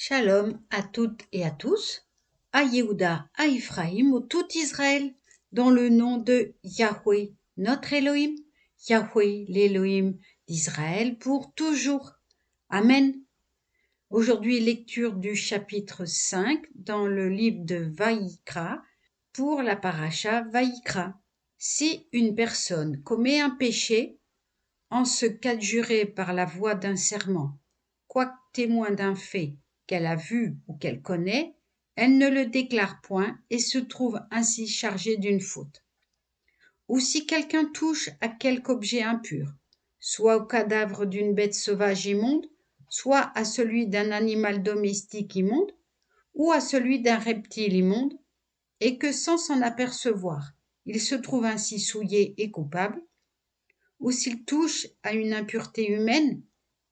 Shalom à toutes et à tous, à Yehuda, à Ephraïm, au tout Israël, dans le nom de Yahweh, notre Elohim, Yahweh, l'Elohim d'Israël, pour toujours. Amen. Aujourd'hui, lecture du chapitre 5 dans le livre de Vaïkra, pour la paracha Vaïkra. Si une personne commet un péché, en se qu'adjurer par la voix d'un serment, quoique témoin d'un fait qu'elle a vu ou qu'elle connaît, elle ne le déclare point et se trouve ainsi chargée d'une faute. Ou si quelqu'un touche à quelque objet impur, soit au cadavre d'une bête sauvage immonde, soit à celui d'un animal domestique immonde, ou à celui d'un reptile immonde, et que sans s'en apercevoir, il se trouve ainsi souillé et coupable, ou s'il touche à une impureté humaine,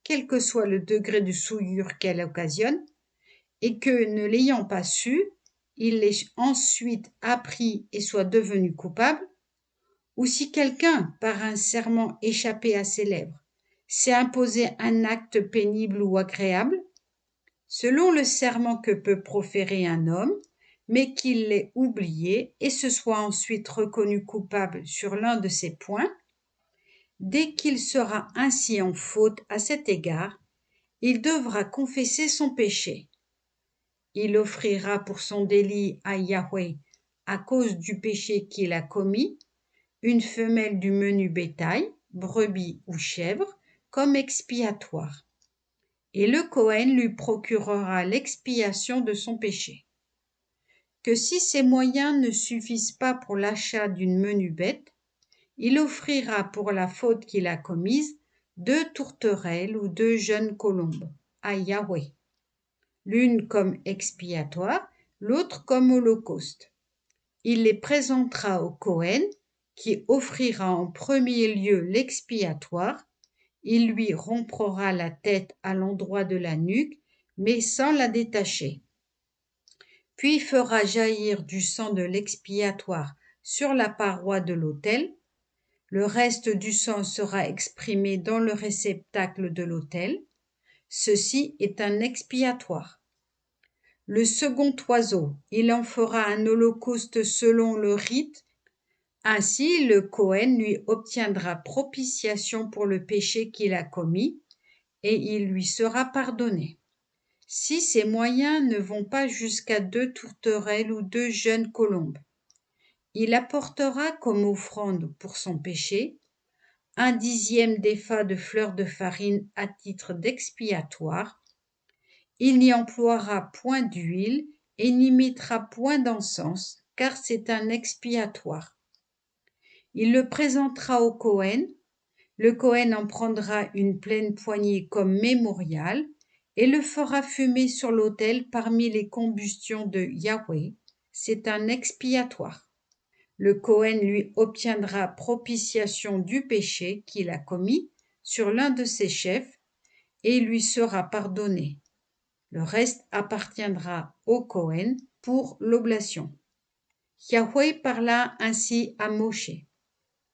quel que soit le degré de souillure qu'elle occasionne, et que, ne l'ayant pas su, il l'ait ensuite appris et soit devenu coupable, ou si quelqu'un, par un serment échappé à ses lèvres, s'est imposé un acte pénible ou agréable, selon le serment que peut proférer un homme, mais qu'il l'ait oublié et se soit ensuite reconnu coupable sur l'un de ces points, dès qu'il sera ainsi en faute à cet égard, il devra confesser son péché. Il offrira pour son délit à Yahweh, à cause du péché qu'il a commis, une femelle du menu bétail, brebis ou chèvre, comme expiatoire. Et le Kohen lui procurera l'expiation de son péché. Que si ses moyens ne suffisent pas pour l'achat d'une menue bête, il offrira pour la faute qu'il a commise 2 tourterelles ou 2 jeunes colombes à Yahweh, l'une comme expiatoire, l'autre comme holocauste. Il les présentera au Kohen, qui offrira en premier lieu l'expiatoire. Il lui rompra la tête à l'endroit de la nuque, mais sans la détacher. Puis fera jaillir du sang de l'expiatoire sur la paroi de l'autel. Le reste du sang sera exprimé dans le réceptacle de l'autel. Ceci est un expiatoire. Le second oiseau, il en fera un holocauste selon le rite. Ainsi, le Kohen lui obtiendra propitiation pour le péché qu'il a commis, et il lui sera pardonné. Si ses moyens ne vont pas jusqu'à 2 tourterelles ou 2 jeunes colombes, il apportera comme offrande pour son péché 1/10 d'épha de fleur de farine à titre d'expiatoire. Il n'y emploiera point d'huile et n'y mettra point d'encens, car c'est un expiatoire. Il le présentera au Kohen. Le Kohen en prendra une pleine poignée comme mémorial et le fera fumer sur l'autel parmi les combustions de Yahweh. C'est un expiatoire. Le Kohen lui obtiendra propitiation du péché qu'il a commis sur l'un de ses chefs et lui sera pardonné. Le reste appartiendra au Kohen pour l'oblation. Yahweh parla ainsi à Moshe.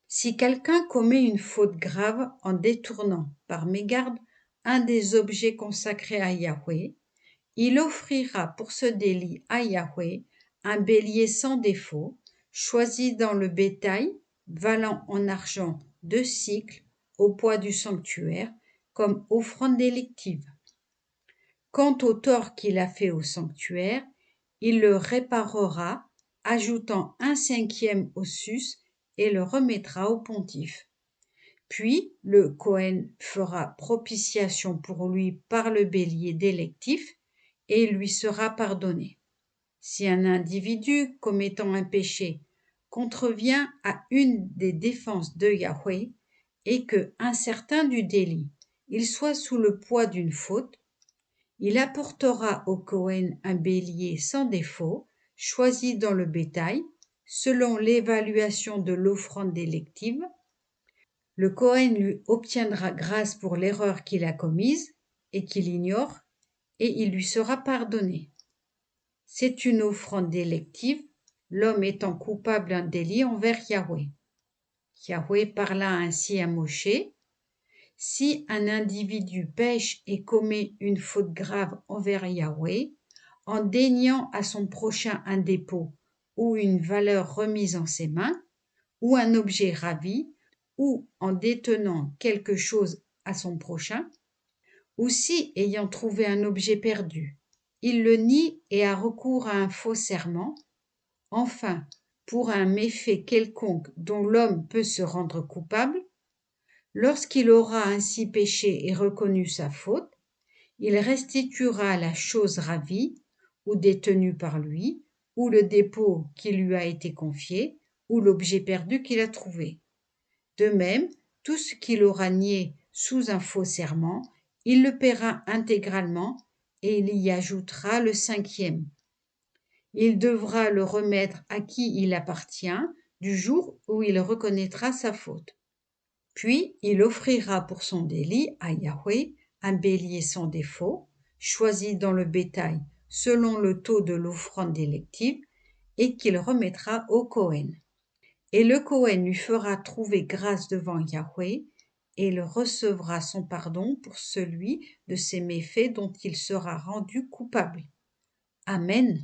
Si quelqu'un commet une faute grave en détournant par mégarde un des objets consacrés à Yahweh, il offrira pour ce délit à Yahweh un bélier sans défaut, choisi dans le bétail, valant en argent 2 cycles, au poids du sanctuaire, comme offrande délictive. Quant au tort qu'il a fait au sanctuaire, il le réparera, ajoutant 1/5 au sus, et le remettra au pontife. Puis le Kohen fera propitiation pour lui par le bélier délectif, et il lui sera pardonné. Si un individu commettant un péché contrevient à une des défenses de Yahweh, et que, incertain du délit, il soit sous le poids d'une faute, il apportera au Kohen un bélier sans défaut, choisi dans le bétail, selon l'évaluation de l'offrande délective. Le Kohen lui obtiendra grâce pour l'erreur qu'il a commise et qu'il ignore, et il lui sera pardonné. C'est une offrande délective, l'homme étant coupable d'un délit envers Yahweh. Yahweh parla ainsi à Moshe. Si un individu pêche et commet une faute grave envers Yahweh, en déniant à son prochain un dépôt ou une valeur remise en ses mains, ou un objet ravi, ou en détenant quelque chose à son prochain, ou si, ayant trouvé un objet perdu, il le nie et a recours à un faux serment, enfin, pour un méfait quelconque dont l'homme peut se rendre coupable, lorsqu'il aura ainsi péché et reconnu sa faute, il restituera la chose ravie ou détenue par lui, ou le dépôt qui lui a été confié, ou l'objet perdu qu'il a trouvé. De même, tout ce qu'il aura nié sous un faux serment, il le paiera intégralement et il y ajoutera le 5e. Il devra le remettre à qui il appartient du jour où il reconnaîtra sa faute. Puis il offrira pour son délit à Yahweh un bélier sans défaut, choisi dans le bétail selon le taux de l'offrande élective, et qu'il remettra au Cohen. Et le Cohen lui fera trouver grâce devant Yahweh, et il recevra son pardon pour celui de ses méfaits dont il sera rendu coupable. Amen.